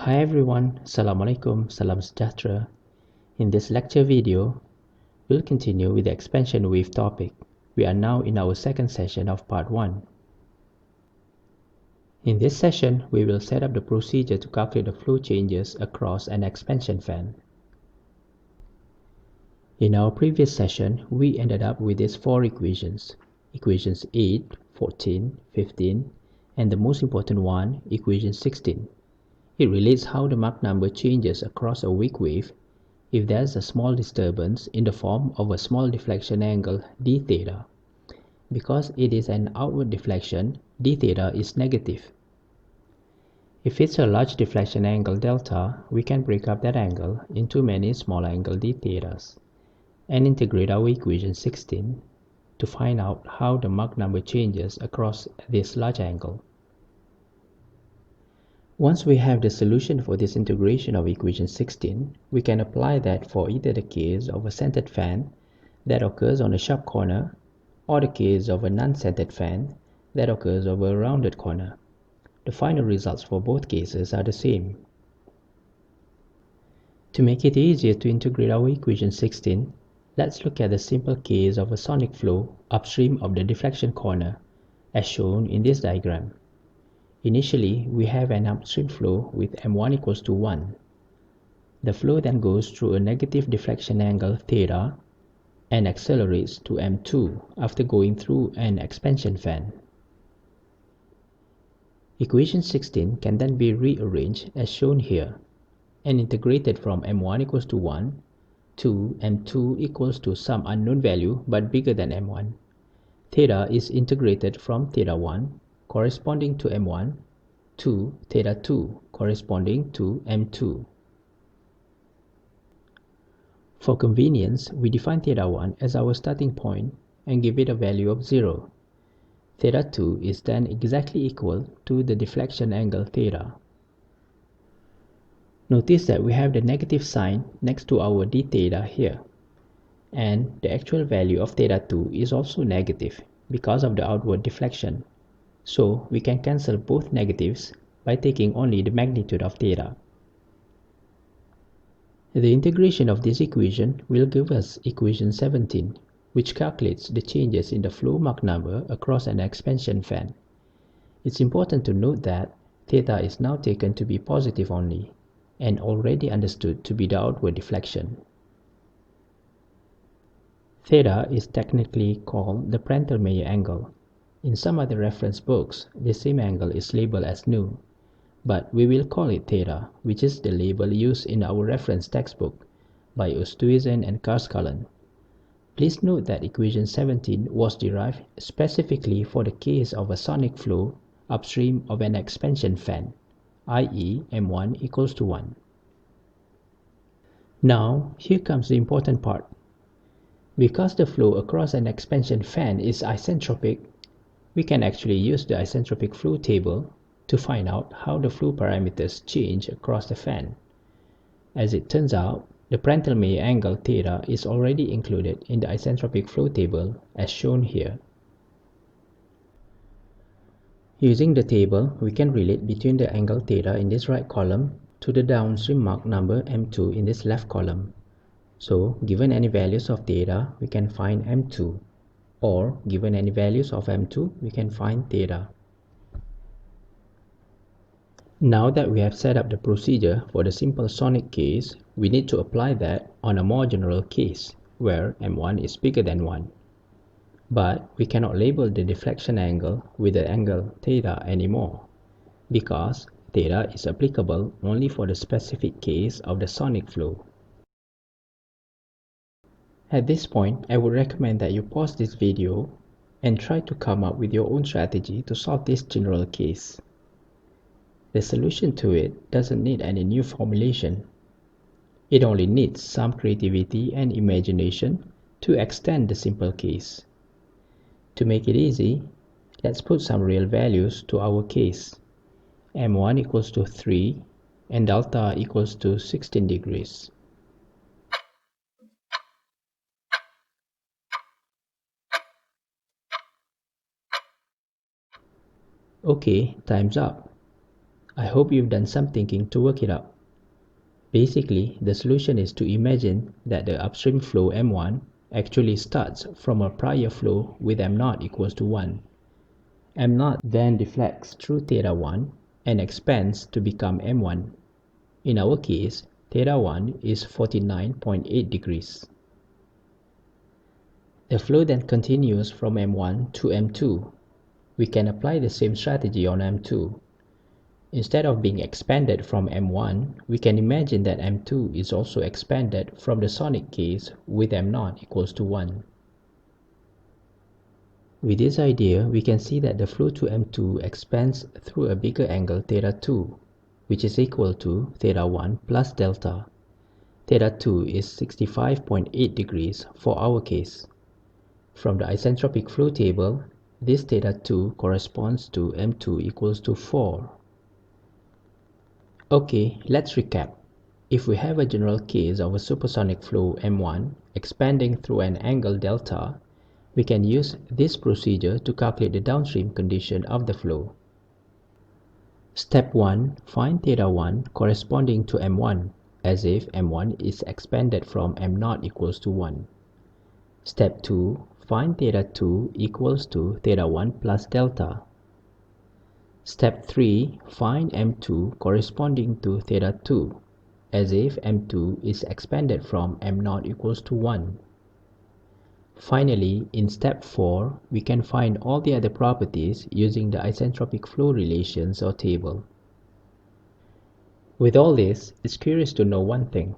Hi everyone, Assalamualaikum, Salam Sejahtera. In this lecture video, we'll continue with the expansion wave topic. We are now in our second session of part 1. In this session, we will set up the procedure to calculate the flow changes across an expansion fan. In our previous session, we ended up with these 4 equations. Equations 8, 14, 15, and the most important one, equation 16. It relates how the Mach number changes across a weak wave if there is a small disturbance in the form of a small deflection angle d theta. Because it is an outward deflection, d theta is negative. If it's a large deflection angle delta, we can break up that angle into many small angle d thetas and integrate our equation 16 to find out how the Mach number changes across this large angle. Once we have the solution for this integration of equation 16, we can apply that for either the case of a centered fan that occurs on a sharp corner or the case of a non-centered fan that occurs over a rounded corner. The final results for both cases are the same. To make it easier to integrate our equation 16, let's look at the simple case of a sonic flow upstream of the deflection corner, as shown in this diagram. Initially, we have an upstream flow with m1 equals to 1. The flow then goes through a negative deflection angle theta and accelerates to m2 after going through an expansion fan. Equation 16 can then be rearranged as shown here and integrated from m1 equals to 1 to m2 equals to some unknown value but bigger than m1. Theta is integrated from theta 1 corresponding to m1 to theta 2 corresponding to m2. For convenience, we define theta 1 as our starting point and give it a value of 0. Theta 2 is then exactly equal to the deflection angle theta. Notice that we have the negative sign next to our d theta here, and the actual value of theta 2 is also negative because of the outward deflection. So we can cancel both negatives by taking only the magnitude of theta. The integration of this equation will give us equation 17, which calculates the changes in the flow Mach number across an expansion fan. It's important to note that theta is now taken to be positive only, and already understood to be the outward deflection. Theta is technically called the Prandtl-Meyer angle. In some other reference books, the same angle is labeled as nu, but we will call it theta, which is the label used in our reference textbook by Oosthuizen and Karskallen. Please note that equation 17 was derived specifically for the case of a sonic flow upstream of an expansion fan, i.e. m1 equals to 1. Now, here comes the important part. Because the flow across an expansion fan is isentropic, we can actually use the isentropic flow table to find out how the flow parameters change across the fan. As it turns out, the Prandtl-Meyer angle theta is already included in the isentropic flow table as shown here. Using the table, we can relate between the angle theta in this right column to the downstream Mach number m2 in this left column. So, given any values of theta, we can find m2, or given any values of m2, we can find theta. Now that we have set up the procedure for the simple sonic case, we need to apply that on a more general case, where m1 is bigger than 1. But we cannot label the deflection angle with the angle theta anymore, because theta is applicable only for the specific case of the sonic flow. At this point, I would recommend that you pause this video and try to come up with your own strategy to solve this general case. The solution to it doesn't need any new formulation. It only needs some creativity and imagination to extend the simple case. To make it easy, let's put some real values to our case. m1 equals to 3 and delta equals to 16 degrees. Okay, time's up. I hope you've done some thinking to work it out. Basically, the solution is to imagine that the upstream flow m1 actually starts from a prior flow with m0 equals to 1. m0 then deflects through theta1 and expands to become m1. In our case, theta1 is 49.8 degrees. The flow then continues from m1 to m2. We can apply the same strategy on m2. Instead of being expanded from m1, we can imagine that m2 is also expanded from the sonic case with m0 equals to 1. With this idea, we can see that the flow to m2 expands through a bigger angle theta2, which is equal to theta1 plus delta. Theta2 is 65.8 degrees for our case. From the isentropic flow table, this theta2 corresponds to m2 equals to 4. Okay, let's recap. If we have a general case of a supersonic flow m1 expanding through an angle delta, we can use this procedure to calculate the downstream condition of the flow. Step 1. Find theta1 corresponding to m1, as if m1 is expanded from m0 equals to 1. Step 2. Find theta2 equals to theta1 plus delta. Step 3. Find m2 corresponding to theta2, as if m2 is expanded from m0 equals to 1. Finally, in step 4, we can find all the other properties using the isentropic flow relations or table. With all this, it's curious to know one thing.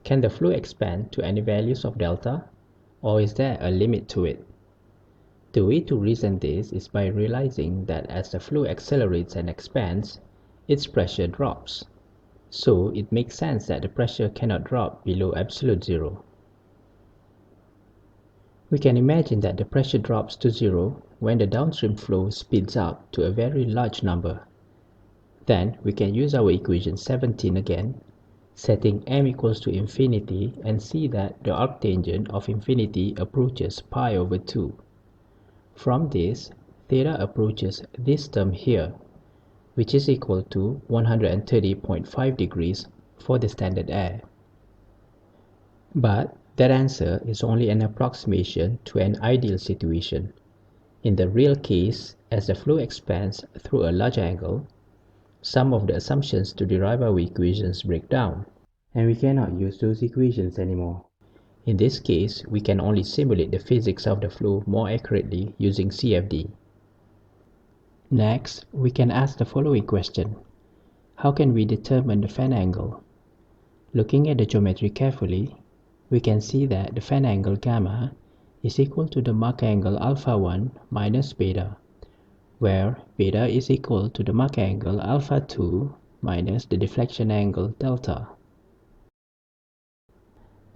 Can the flow expand to any values of delta, or is there a limit to it? The way to reason this is by realizing that as the flow accelerates and expands, its pressure drops. So it makes sense that the pressure cannot drop below absolute zero. We can imagine that the pressure drops to zero when the downstream flow speeds up to a very large number. Then we can use our equation 17 again, setting m equals to infinity, and see that the arctangent of infinity approaches pi over 2. From this, theta approaches this term here, which is equal to 130.5 degrees for the standard air. But that answer is only an approximation to an ideal situation. In the real case, as the flow expands through a large angle, some of the assumptions to derive our equations break down, and we cannot use those equations anymore. In this case, we can only simulate the physics of the flow more accurately using CFD. Next, we can ask the following question. How can we determine the fan angle? Looking at the geometry carefully, we can see that the fan angle gamma is equal to the Mach angle alpha 1 minus beta, where beta is equal to the Mach angle alpha 2 minus the deflection angle delta.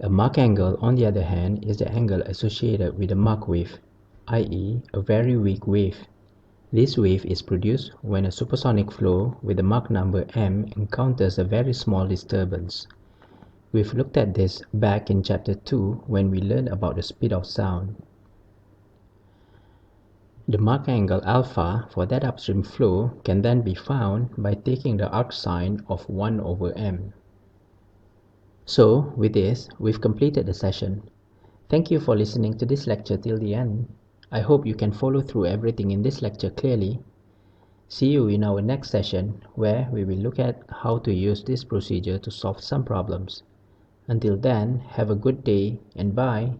A Mach angle, on the other hand, is the angle associated with a Mach wave, i.e. a very weak wave. This wave is produced when a supersonic flow with a Mach number m encounters a very small disturbance. We've looked at this back in chapter 2 when we learned about the speed of sound. The Mach angle alpha for that upstream flow can then be found by taking the arcsine of 1 over m. So, with this, we've completed the session. Thank you for listening to this lecture till the end. I hope you can follow through everything in this lecture clearly. See you in our next session, where we will look at how to use this procedure to solve some problems. Until then, have a good day and bye.